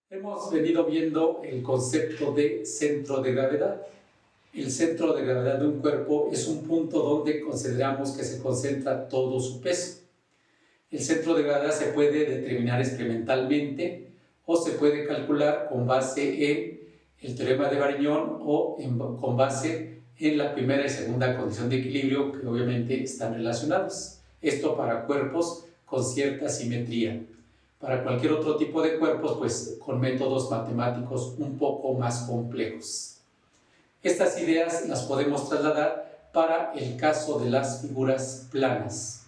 Hemos venido viendo el concepto de centro de gravedad. El centro de gravedad de un cuerpo es un punto donde consideramos que se concentra todo su peso. El centro de gravedad se puede determinar experimentalmente o se puede calcular con base en el teorema de Varignon o con base en la primera y segunda condición de equilibrio, que obviamente están relacionados. Esto para cuerpos con cierta simetría. Para cualquier otro tipo de cuerpos, pues con métodos matemáticos un poco más complejos. Estas ideas las podemos trasladar para el caso de las figuras planas.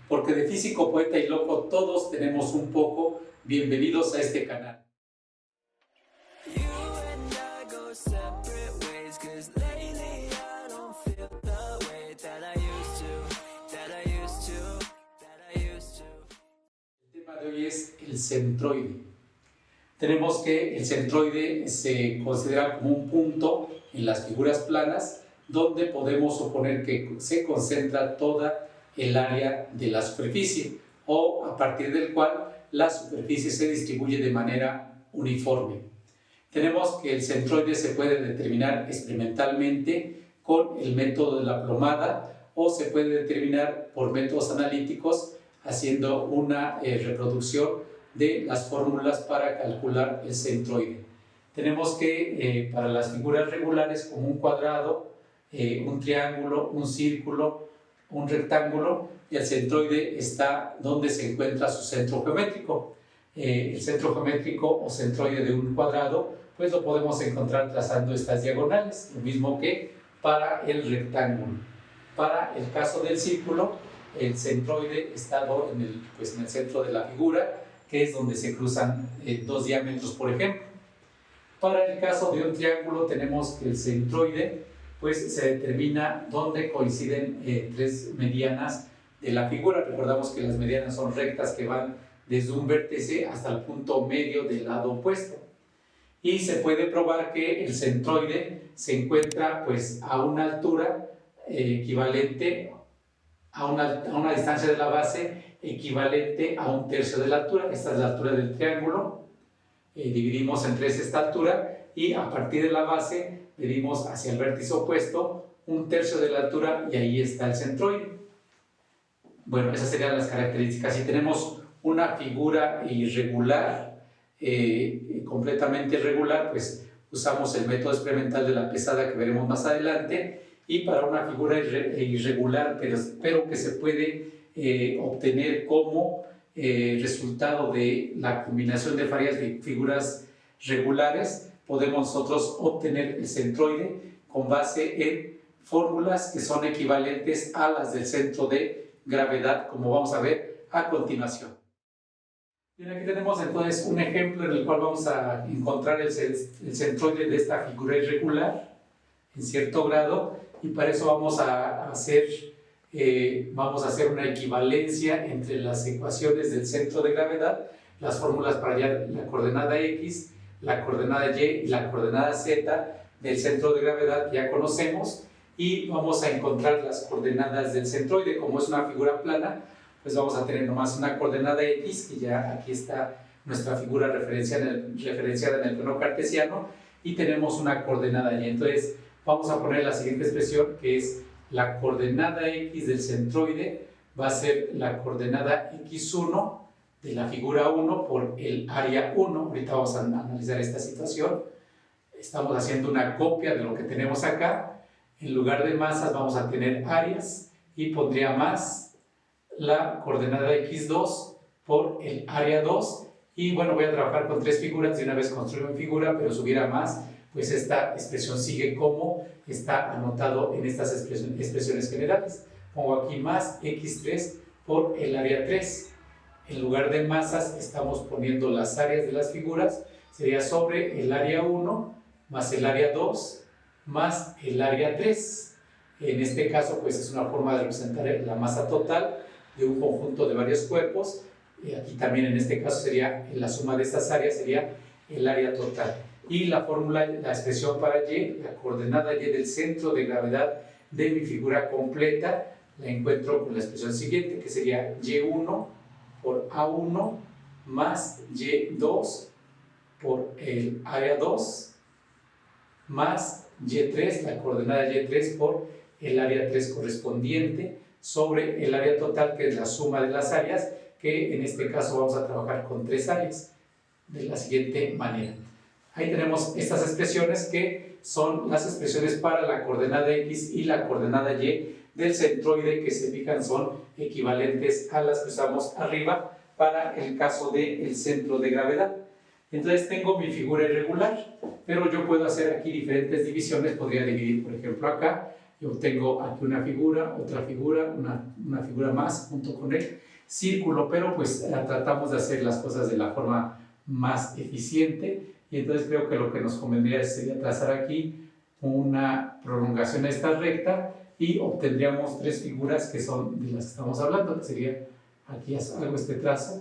Porque de físico, poeta y loco todos tenemos un poco. Bienvenidos a este canal. El tema de hoy es el centroide. Tenemos que el centroide se considera como un punto en las figuras planas donde podemos suponer que se concentra toda el área de la superficie o a partir del cual la superficie se distribuye de manera uniforme. Tenemos que el centroide se puede determinar experimentalmente con el método de la plomada o se puede determinar por métodos analíticos haciendo una reproducción de las fórmulas para calcular el centroide. Tenemos que para las figuras regulares como un cuadrado, un triángulo, un círculo, un rectángulo, y el centroide está donde se encuentra su centro geométrico. El centro geométrico o centroide de un cuadrado pues lo podemos encontrar trazando estas diagonales, lo mismo que para el rectángulo. Para el caso del círculo, el centroide está en el centro de la figura, que es donde se cruzan dos diámetros, por ejemplo. Para el caso de un triángulo tenemos que el centroide pues, se determina donde coinciden tres medianas de la figura. Recordamos que las medianas son rectas que van desde un vértice hasta el punto medio del lado opuesto. Y se puede probar que el centroide se encuentra pues, a una altura equivalente a una distancia de la base equivalente a un tercio de la altura. Esta es la altura del triángulo. Dividimos en tres esta altura y a partir de la base medimos hacia el vértice opuesto un tercio de la altura y ahí está el centroide. Bueno, esas serían las características. Si tenemos una figura irregular, completamente irregular, pues usamos el método experimental de la pesada que veremos más adelante. Y para una figura irregular, pero que se puede obtener como resultado de la combinación de varias figuras regulares, podemos nosotros obtener el centroide con base en fórmulas que son equivalentes a las del centro de gravedad, como vamos a ver a continuación. Bien, aquí tenemos entonces un ejemplo en el cual vamos a encontrar el centroide de esta figura irregular en cierto grado, y para eso vamos a hacer una equivalencia entre las ecuaciones del centro de gravedad, las fórmulas para hallar la coordenada X, la coordenada Y y la coordenada Z del centro de gravedad que ya conocemos, y vamos a encontrar las coordenadas del centroide. Como es una figura plana, pues vamos a tener nomás una coordenada X, que ya aquí está nuestra figura referenciada en el plano cartesiano, y tenemos una coordenada Y. Entonces vamos a poner la siguiente expresión, que es la coordenada X del centroide, va a ser la coordenada X1 de la figura 1 por el área 1. Ahorita vamos a analizar esta situación. Estamos haciendo una copia de lo que tenemos acá. En lugar de masas vamos a tener áreas y pondría más la coordenada X2 por el área 2. Y bueno, voy a trabajar con tres figuras. De una vez construyo una figura, pero si hubiera más, pues esta expresión sigue como está anotado en estas expresiones generales. Pongo aquí más X3 por el área 3. En lugar de masas estamos poniendo las áreas de las figuras. Sería sobre el área 1 más el área 2 más el área 3. En este caso pues es una forma de representar la masa total de un conjunto de varios cuerpos. Y aquí también en este caso sería la suma de estas áreas, sería el área total. Y la fórmula, la expresión para Y, la coordenada Y del centro de gravedad de mi figura completa, la encuentro con la expresión siguiente, que sería Y1 por A1 más Y2 por el área 2 más y3, la coordenada y3 por el área 3 correspondiente sobre el área total, que es la suma de las áreas, que en este caso vamos a trabajar con 3 áreas de la siguiente manera. Ahí tenemos estas expresiones que son las expresiones para la coordenada x y la coordenada y del centroide, que se fijan son equivalentes a las que usamos arriba para el caso del centro de gravedad. Entonces tengo mi figura irregular, pero yo puedo hacer aquí diferentes divisiones. Podría dividir, por ejemplo, acá. Yo tengo aquí una figura, otra figura, una figura más junto con el círculo, pero pues tratamos de hacer las cosas de la forma más eficiente, y entonces creo que lo que nos convendría sería trazar aquí una prolongación a esta recta y obtendríamos 3 figuras que son de las que estamos hablando, que sería, aquí hago este trazo.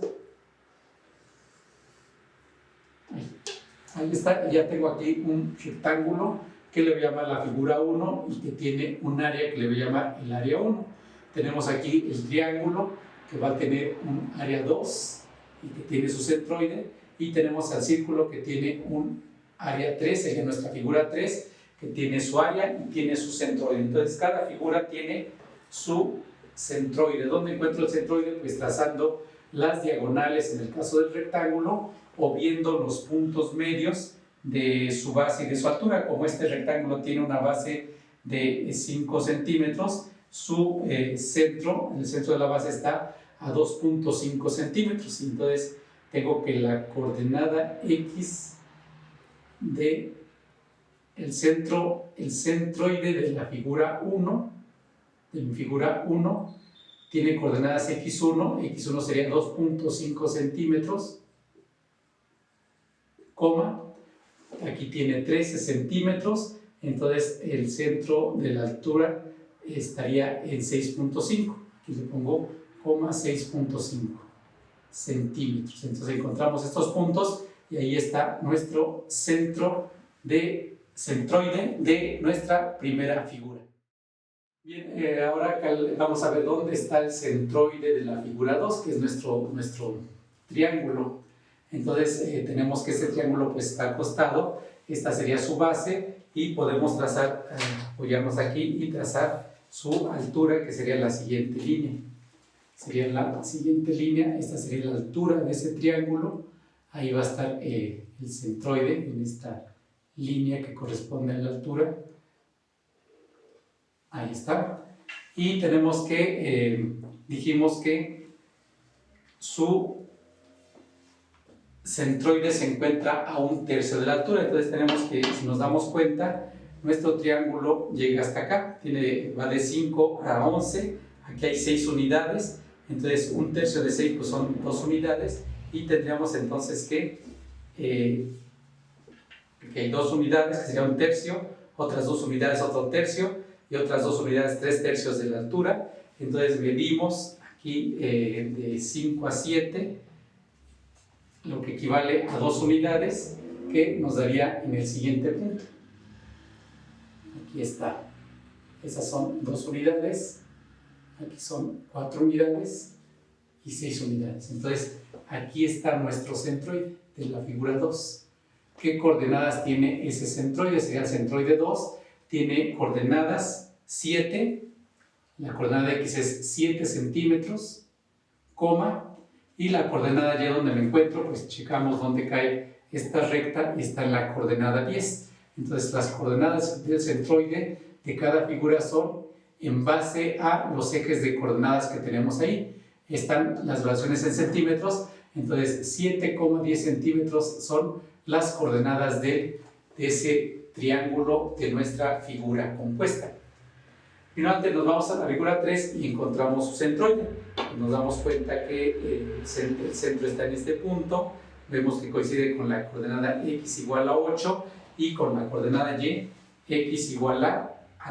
Ahí está, ya tengo aquí un rectángulo que le voy a llamar la figura 1 y que tiene un área que le voy a llamar el área 1. Tenemos aquí el triángulo que va a tener un área 2 y que tiene su centroide, y tenemos al círculo que tiene un área 3, sería nuestra figura 3, que tiene su área y tiene su centroide. Entonces cada figura tiene su centroide. ¿Dónde encuentro el centroide? Pues trazando las diagonales en el caso del rectángulo, o viendo los puntos medios de su base y de su altura. Como este rectángulo tiene una base de 5 centímetros, su centro, el centro de la base está a 2.5 centímetros. Entonces tengo que la coordenada x de el centroide de la figura 1, de mi figura 1, tiene coordenadas x1, x1 sería 2.5 centímetros, coma, aquí tiene 13 centímetros, entonces el centro de la altura estaría en 6.5, aquí le pongo coma 6.5 centímetros. Entonces encontramos estos puntos y ahí está nuestro centroide de nuestra primera figura. Bien, ahora vamos a ver dónde está el centroide de la figura 2, que es nuestro triángulo. Entonces tenemos que este triángulo pues está acostado, esta sería su base, y podemos trazar, apoyarnos aquí y trazar su altura, que sería la siguiente línea. Sería la siguiente línea, esta sería la altura de ese triángulo. Ahí va a estar el centroide en esta línea que corresponde a la altura. Ahí está. Y tenemos que, dijimos que su centroide se encuentra a 1/3 de la altura. Entonces tenemos que, si nos damos cuenta, nuestro triángulo llega hasta acá, va de 5 a 11, aquí hay 6 unidades, entonces 1/3 de 6 pues son 2 unidades, y tendríamos entonces que hay 2 unidades, que sería 1/3, otras 2 unidades, otro tercio, y otras 2 unidades, 3/3 de la altura. Entonces medimos aquí de 5 a 7, lo que equivale a 2 unidades, que nos daría en el siguiente punto. Aquí está, esas son 2 unidades, aquí son 4 unidades y 6 unidades. Entonces aquí está nuestro centroide de la figura 2. ¿Qué coordenadas tiene ese centroide? Sería el centroide 2, tiene coordenadas 7, la coordenada x es 7 centímetros, coma, y la coordenada y donde me encuentro, pues checamos dónde cae esta recta, y está en la coordenada 10. Entonces las coordenadas del centroide de cada figura son en base a los ejes de coordenadas que tenemos ahí. Están las relaciones en centímetros, entonces 7,10 centímetros son las coordenadas de ese triángulo de nuestra figura compuesta. Finalmente nos vamos a la figura 3 y encontramos su centroide. Nos damos cuenta que el centro está en este punto, vemos que coincide con la coordenada x igual a 8 y con la coordenada y, x igual a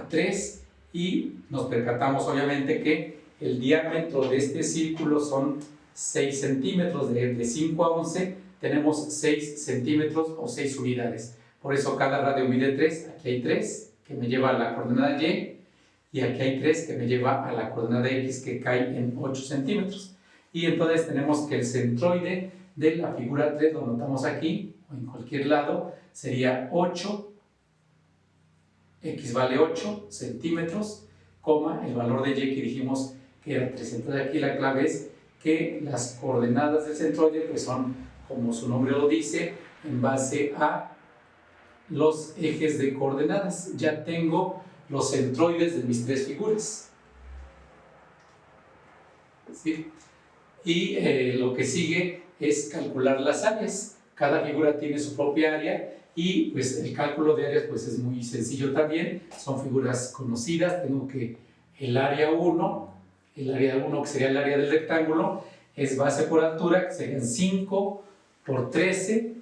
3, y nos percatamos obviamente que el diámetro de este círculo son 6 centímetros, de 5 a 11 tenemos 6 centímetros o 6 unidades. Por eso cada radio mide 3, aquí hay 3 que me lleva a la coordenada y aquí hay 3 que me lleva a la coordenada x, que cae en 8 centímetros. Y entonces tenemos que el centroide de la figura 3 lo notamos aquí, o en cualquier lado, sería 8, x vale 8 centímetros, coma, el valor de y que dijimos que era 3. Entonces aquí la clave es que las coordenadas del centroide pues son, como su nombre lo dice, en base a los ejes de coordenadas. Ya tengo los centroides de mis tres figuras. ¿Sí? Y lo que sigue es calcular las áreas. Cada figura tiene su propia área y pues el cálculo de áreas pues es muy sencillo también. Son figuras conocidas. Tengo que el área 1 que sería el área del rectángulo, es base por altura, que serían 5 por 13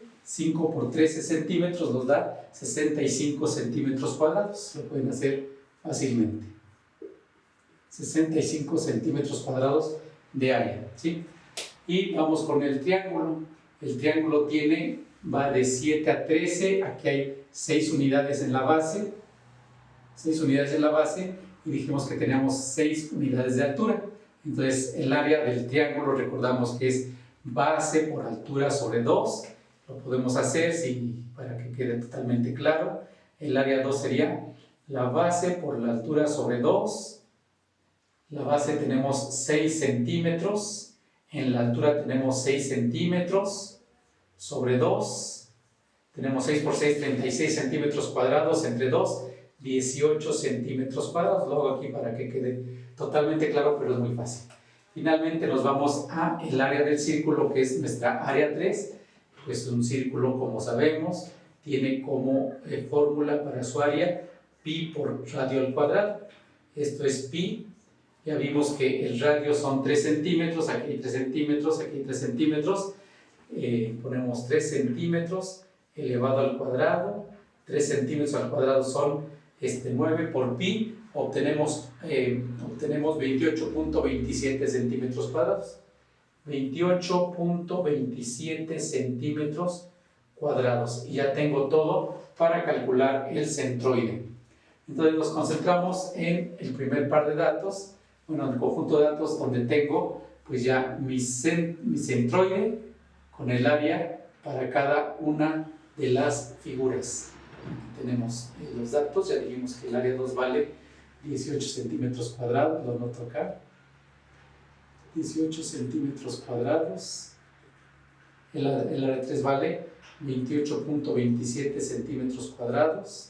centímetros, nos da 65 centímetros cuadrados. Lo pueden hacer fácilmente. 65 centímetros cuadrados de área, ¿sí? Y vamos con el triángulo. El triángulo va de 7 a 13, aquí hay 6 unidades en la base, 6 unidades en la base, y dijimos que teníamos 6 unidades de altura. Entonces el área del triángulo recordamos que es base por altura sobre 2. Lo podemos hacer para que quede totalmente claro. El área 2 sería la base por la altura sobre 2. La base tenemos 6 centímetros, en la altura tenemos 6 centímetros sobre 2. Tenemos 6 por 6, 36 centímetros cuadrados entre 2, 18 centímetros cuadrados. Lo hago aquí para que quede totalmente claro, pero es muy fácil. Finalmente nos vamos a el área del círculo, que es nuestra área 3. Pues un círculo, como sabemos, tiene como fórmula para su área pi por radio al cuadrado. Esto es pi. Ya vimos que el radio son 3 centímetros, aquí hay 3 centímetros, aquí hay 3 centímetros. Ponemos 3 centímetros elevado al cuadrado. 3 centímetros al cuadrado son 9 por pi. Obtenemos 28.27 centímetros cuadrados. 28.27 centímetros cuadrados. Y ya tengo todo para calcular el centroide. Entonces nos concentramos en el primer par de datos, en el conjunto de datos donde tengo pues ya mi centroide con el área para cada una de las figuras. Aquí tenemos los datos, ya dijimos que el área 2 vale 18 centímetros cuadrados, lo noto acá. 18 centímetros cuadrados. El área 3 vale 28.27 centímetros cuadrados.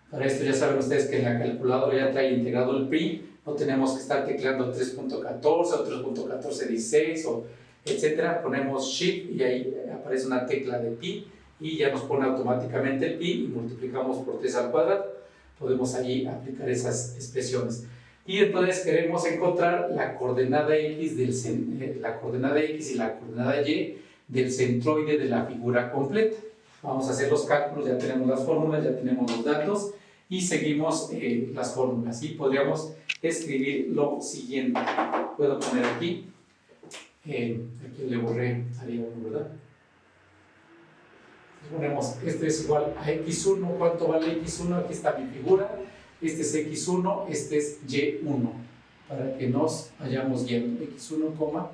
Para esto ya saben ustedes que en la calculadora ya trae integrado el pi. No tenemos que estar tecleando 3.14 o 3.1416 o etcétera. Ponemos shift y ahí aparece una tecla de pi y ya nos pone automáticamente el pi y multiplicamos por 3 al cuadrado. Podemos allí aplicar esas expresiones. Y entonces queremos encontrar la coordenada x y la coordenada y del centroide de la figura completa. Vamos a hacer los cálculos, ya tenemos las fórmulas, ya tenemos los datos y seguimos las fórmulas. Y podríamos escribir lo siguiente. Puedo poner aquí, aquí le borré área 1, ¿verdad? Entonces ponemos, este es igual a x1. ¿Cuánto vale x1? Aquí está mi figura. Este es x1, este es y1, para que nos vayamos guiando. x1,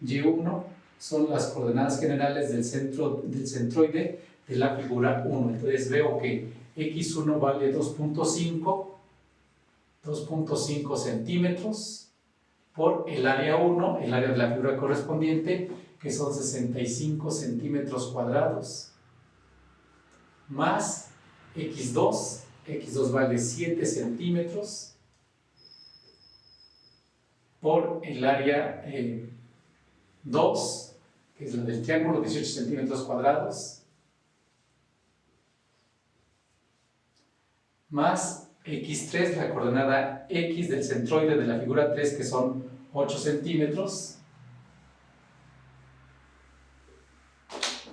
y1 son las coordenadas generales del centroide de la figura 1. Entonces veo que x1 vale 2.5 centímetros por el área 1, el área de la figura correspondiente, que son 65 centímetros cuadrados, más x2 vale 7 centímetros por el área 2, que es la del triángulo, 18 centímetros cuadrados, más x3, la coordenada x del centroide de la figura 3, que son 8 centímetros,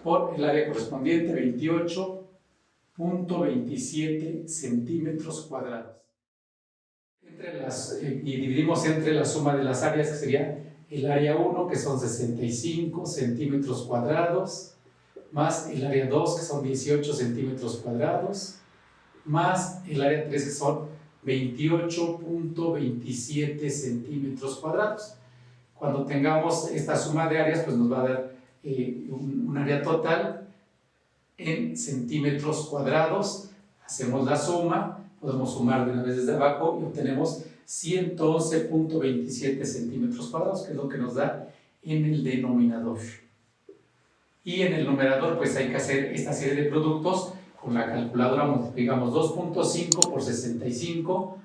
por el área correspondiente, 28.27 centímetros cuadrados. Y dividimos entre la suma de las áreas, que sería el área 1, que son 65 centímetros cuadrados, más el área 2, que son 18 centímetros cuadrados, más el área 3, que son 28.27 centímetros cuadrados. Cuando tengamos esta suma de áreas, pues nos va a dar un área total en centímetros cuadrados. Hacemos la suma, podemos sumar de una vez desde abajo y obtenemos 111.27 centímetros cuadrados, que es lo que nos da en el denominador. Y en el numerador, pues hay que hacer esta serie de productos. Con la calculadora multiplicamos 2.5 por 65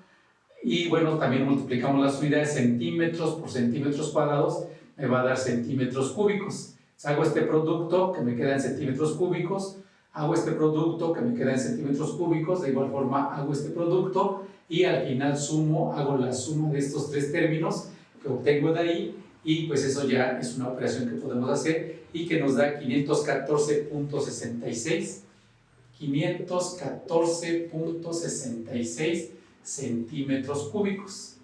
y bueno, también multiplicamos las unidades centímetros por centímetros cuadrados, me va a dar centímetros cúbicos. Hago este producto que me queda en centímetros cúbicos, hago este producto que me queda en centímetros cúbicos, de igual forma hago este producto y al final sumo, hago la suma de estos tres términos que obtengo de ahí y pues eso ya es una operación que podemos hacer y que nos da 514.66 centímetros cúbicos.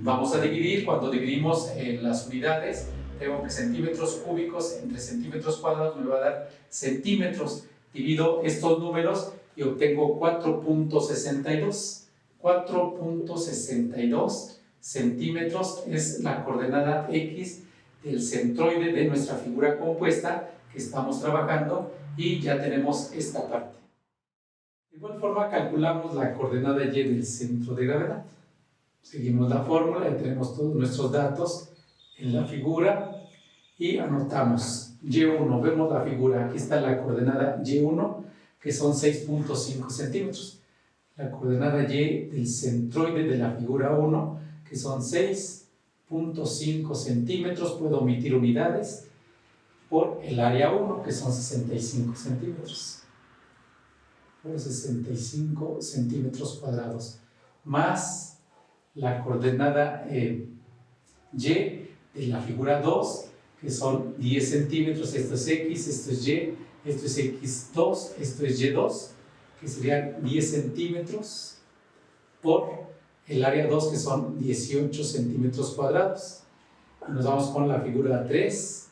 Vamos a dividir, cuando dividimos en las unidades, tengo que centímetros cúbicos entre centímetros cuadrados me va a dar centímetros. Divido estos números y obtengo 4.62. 4.62 centímetros es la coordenada X del centroide de nuestra figura compuesta que estamos trabajando y ya tenemos esta parte. De igual forma calculamos la coordenada Y del centro de gravedad. Seguimos la fórmula, ya tenemos todos nuestros datos en la figura y anotamos Y1, vemos la figura, aquí está la coordenada Y1 que son 6.5 centímetros. La coordenada Y del centroide de la figura 1 que son 6.5 centímetros, puedo omitir unidades, por el área 1 que son 65 centímetros. Por 65 centímetros cuadrados, más la coordenada Y de la figura 2, que son 10 centímetros, esto es X, esto es Y, esto es X2, esto es Y2, que serían 10 centímetros, por el área 2, que son 18 centímetros cuadrados. Y nos vamos con la figura 3,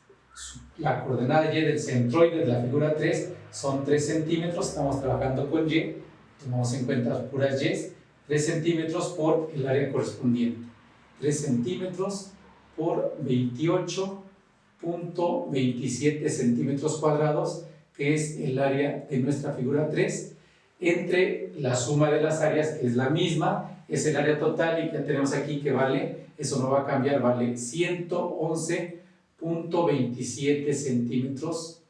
la coordenada Y del centroide de la figura 3 son 3 centímetros, estamos trabajando con Y, tomamos en cuenta puras Y, 3 centímetros por el área correspondiente, 3 centímetros por 28.27 centímetros cuadrados, que es el área de nuestra figura 3, entre la suma de las áreas, que es la misma, es el área total y ya tenemos aquí que vale, eso no va a cambiar, vale 111.27 centímetros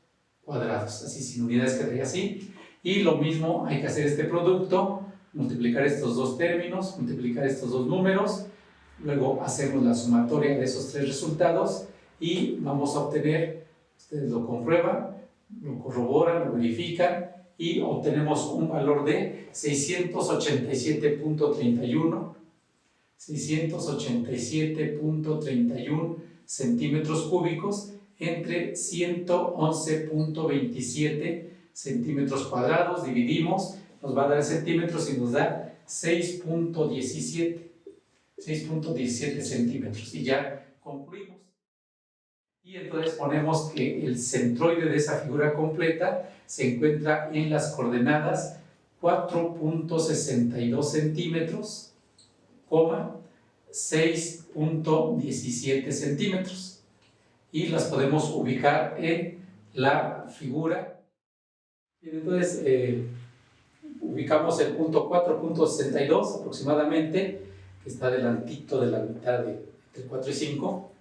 cuadrados, así sin unidades quedaría así. Y lo mismo, hay que hacer este producto, multiplicar estos dos términos, multiplicar estos dos números, luego hacemos la sumatoria de esos tres resultados y vamos a obtener, ustedes lo comprueban, lo corroboran, lo verifican y obtenemos un valor de 687.31 centímetros cúbicos entre 111.27 centímetros cuadrados, dividimos, nos va a dar centímetros y nos da 6.17 centímetros y ya concluimos. Y entonces ponemos que el centroide de esa figura completa se encuentra en las coordenadas 4.62 centímetros, 6.17 centímetros. Y las podemos ubicar en la figura. Y entonces ubicamos el punto 4.62 aproximadamente, que está delantito de la mitad de 4 y 5.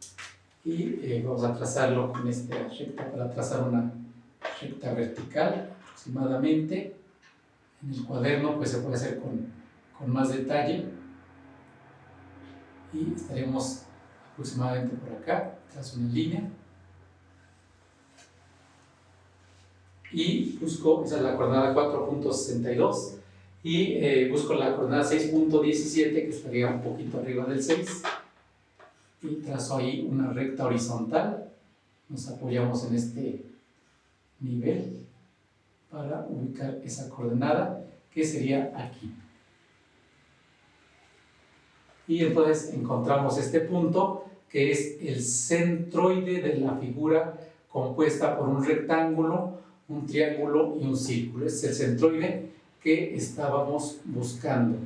Y vamos a trazarlo con esta recta para trazar una recta vertical aproximadamente. En el cuaderno pues se puede hacer con más detalle y estaremos aproximadamente por acá, trazo una línea y busco, esa es la coordenada 4.62 y busco la coordenada 6.17 que estaría un poquito arriba del 6 y trazo ahí una recta horizontal, nos apoyamos en este nivel para ubicar esa coordenada que sería aquí. Y entonces encontramos este punto que es el centroide de la figura compuesta por un rectángulo, un triángulo y un círculo. Es el centroide que estábamos buscando.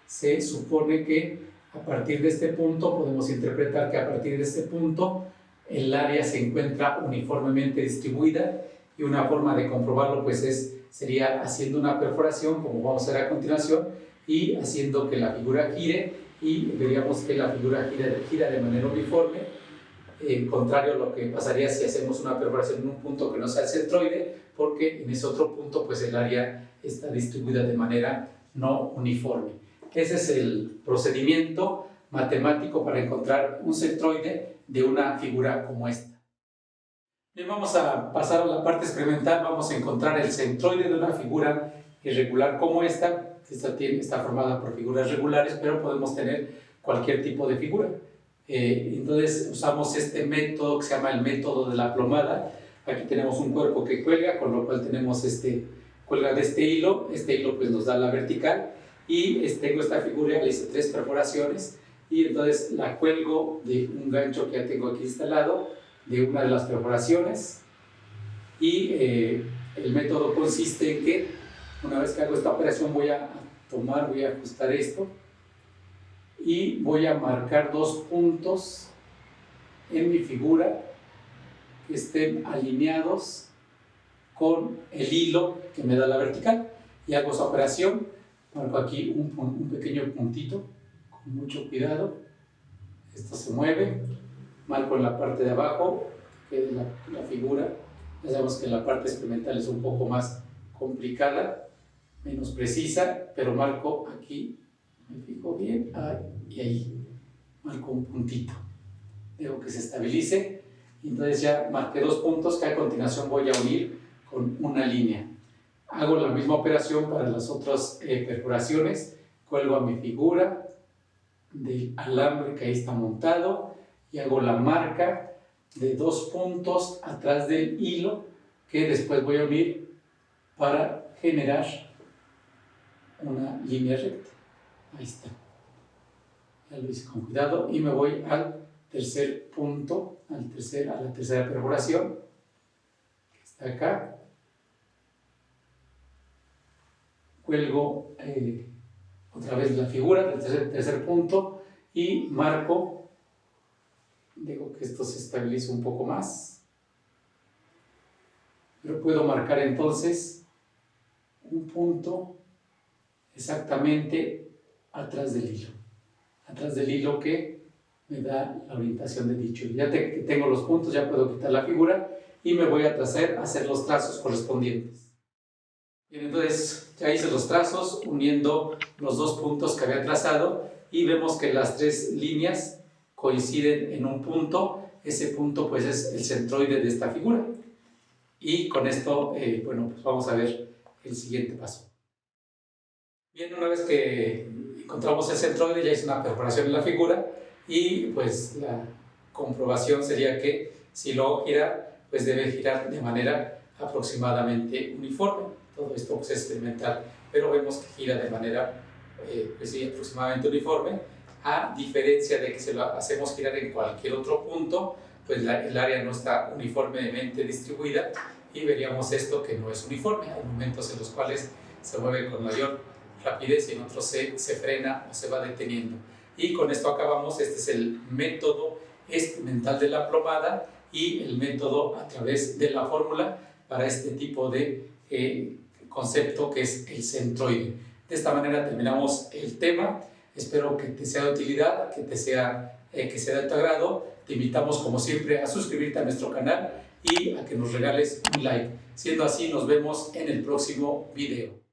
Se supone que A partir de este punto podemos interpretar que a partir de este punto el área se encuentra uniformemente distribuida, y una forma de comprobarlo pues sería haciendo una perforación, como vamos a ver a continuación, y haciendo que la figura gire, y veríamos que la figura gira de manera uniforme, contrario a lo que pasaría si hacemos una perforación en un punto que no sea el centroide, porque en ese otro punto pues el área está distribuida de manera no uniforme. Ese es el procedimiento matemático para encontrar un centroide de una figura como esta. Bien, vamos a pasar a la parte experimental. Vamos a encontrar el centroide de una figura irregular como esta. Está formada por figuras regulares, pero podemos tener cualquier tipo de figura. Entonces usamos este método que se llama el método de la plomada. Aquí tenemos un cuerpo que cuelga, con lo cual tenemos cuelga de este hilo pues nos da la vertical, y tengo esta figura, le hice 3 perforaciones, y entonces la cuelgo de un gancho que ya tengo aquí instalado, de una de las perforaciones, y el método consiste en que una vez que hago esta operación voy a ajustar esto, y voy a marcar 2 puntos en mi figura que estén alineados con el hilo que me da la vertical, y hago esa operación. Marco aquí un pequeño puntito con mucho cuidado, esto se mueve, marco en la parte de abajo que la figura. Ya sabemos que la parte experimental es un poco más complicada, menos precisa, pero marco aquí, me fijo bien, y ahí marco un puntito, dejo que se estabilice, y entonces ya marqué 2 puntos que a continuación voy a unir con una línea. Hago la misma operación para las otras perforaciones, cuelgo a mi figura del alambre que ahí está montado, y hago la marca de 2 puntos atrás del hilo que después voy a unir para generar una línea recta. Ahí está. Ya lo hice con cuidado, y me voy al tercer punto, a la tercera perforación, que está acá. Cuelgo otra vez la figura del tercer punto y marco, dejo que esto se estabilice un poco más, pero puedo marcar entonces un punto exactamente atrás del hilo que me da la orientación de dicho. Ya que tengo los puntos, ya puedo quitar la figura y me voy a hacer los trazos correspondientes. Bien, entonces ya hice los trazos uniendo los 2 puntos que había trazado, y vemos que las 3 líneas coinciden en un punto. Ese punto pues es el centroide de esta figura, y con esto bueno, pues vamos a ver el siguiente paso. Bien, una vez que encontramos el centroide, ya hice una perforación en la figura, y pues la comprobación sería que si lo hago girar, pues debe girar de manera aproximadamente uniforme. Todo esto pues es experimental, pero vemos que gira de manera pues sí, aproximadamente uniforme, a diferencia de que si lo hacemos girar en cualquier otro punto, pues el área no está uniformemente distribuida, y veríamos esto que no es uniforme. Hay momentos en los cuales se mueve con mayor rapidez, y en otros se frena o se va deteniendo. Y con esto acabamos. Este es el método experimental de la plomada, y el método a través de la fórmula para este tipo de concepto que es el centroide. De esta manera terminamos el tema. Espero que te sea de utilidad, que sea de tu agrado. Te invitamos como siempre a suscribirte a nuestro canal y a que nos regales un like. Siendo así, nos vemos en el próximo video.